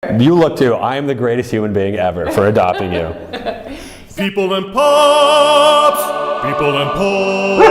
You look too. I am the greatest human being ever for adopting you. People and Pups! People and Pups!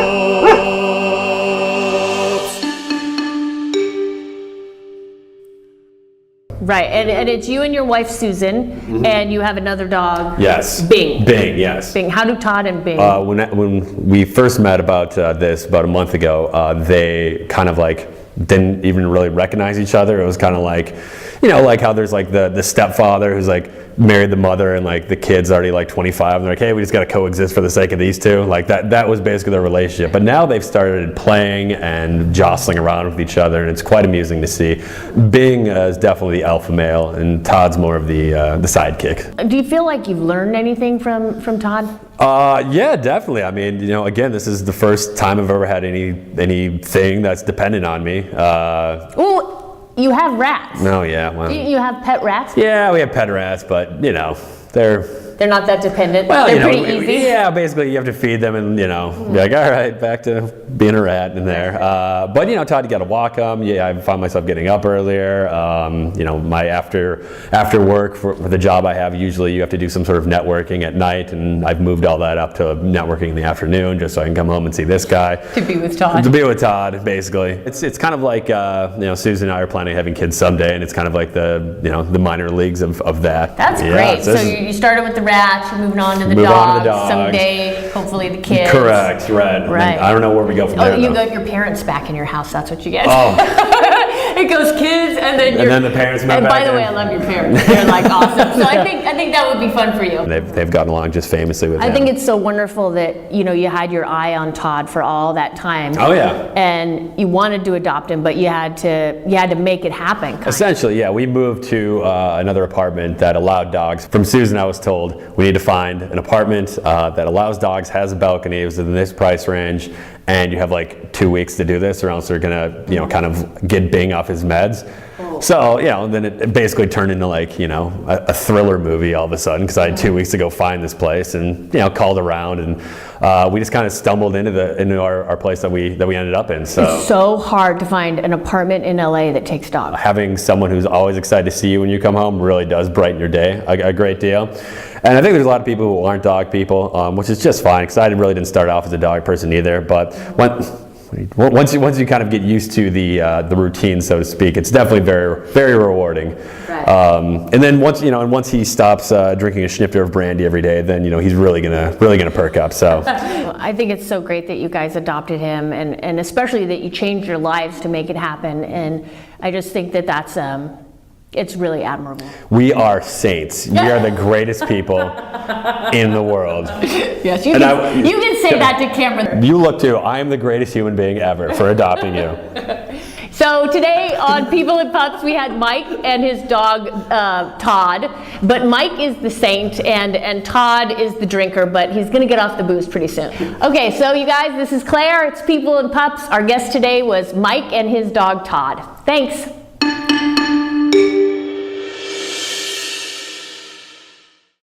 Right, and it's you and your wife Susan, and you have another dog. Yes. Bing. Bing, yes. Bing. How do Todd and Bing? When we first met about about a month ago, they kind of like didn't even really recognize each other. It was kind of like, you know, like how there's like the stepfather who's like married the mother and like the kid's already like 25 and they're like, hey, we just got to coexist for the sake of these two. Like that was basically their relationship. But now they've started playing and jostling around with each other, and it's quite amusing to see. Bing is definitely the alpha male and Todd's more of the sidekick. Do you feel like you've learned anything from Todd? Yeah, definitely. I mean, you know, again, this is the first time I've ever had anything that's dependent on me. Well, you have rats. No, yeah. Well, You have pet rats? yeah, we have pet rats, but you know, They're not that dependent. well, They're you know, pretty easy. yeah, basically you have to feed them and, you know, be like, all right, back to being a rat in there. But, you know, Todd, you got to walk them. Yeah, I found myself getting up earlier. You know, my after work for the job I have, usually you have to do some sort of networking at night, and I've moved all that up to networking in the afternoon just so I can come home and see this guy. To be with Todd. To be with Todd, basically. It's kind of like, you know, Susan and I are planning on having kids someday, and it's kind of like the minor leagues of that. That's great. So you started with the rats, you're moving on to the Move dogs. on to the dogs. Someday, hopefully the kids. Correct, right. Right. I don't know where we go from there. Oh, you though. got your parents back in your house. That's what you get. Oh. It goes kids, and then the parents. And by the way, I love your parents. They're like awesome. So I think that would be fun for you. They've gotten along just famously with him. I think it's so wonderful that you had your eye on Todd for all that time. Oh yeah. And you wanted to adopt him, but you had to make it happen. Essentially, yeah. We moved to another apartment that allowed dogs. From Susan, I was told we need to find an apartment that allows dogs, has a balcony, it was in this price range, and you have like 2 weeks to do this, or else they're gonna, you know, kind of get Bing off his meds. So, you know, then it basically turned into like, you know, a thriller movie all of a sudden, because I had 2 weeks to go find this place, and, you know, called around, and we just kind of stumbled into our place that we ended up in. So it's so hard to find an apartment in LA that takes dogs. Having someone who's always excited to see you when you come home really does brighten your day a great deal. And I think there's a lot of people who aren't dog people, which is just fine, because I really didn't start off as a dog person either. But once you kind of get used to the routine, so to speak, it's definitely very, very rewarding. Right. And then once he stops drinking a snifter of brandy every day, then, you know, he's really gonna perk up. So I think it's so great that you guys adopted him, and especially that you changed your lives to make it happen. And I just think that that's it's really admirable. We are saints. We are the greatest people in the world. Yes, you can say that to camera. You look too. I am the greatest human being ever for adopting you. So today on People and Pups, we had Mike and his dog Todd. But Mike is the saint and Todd is the drinker, but he's going to get off the booze pretty soon. Okay, so you guys, this is Claire. It's People and Pups. Our guest today was Mike and his dog Todd. Thanks.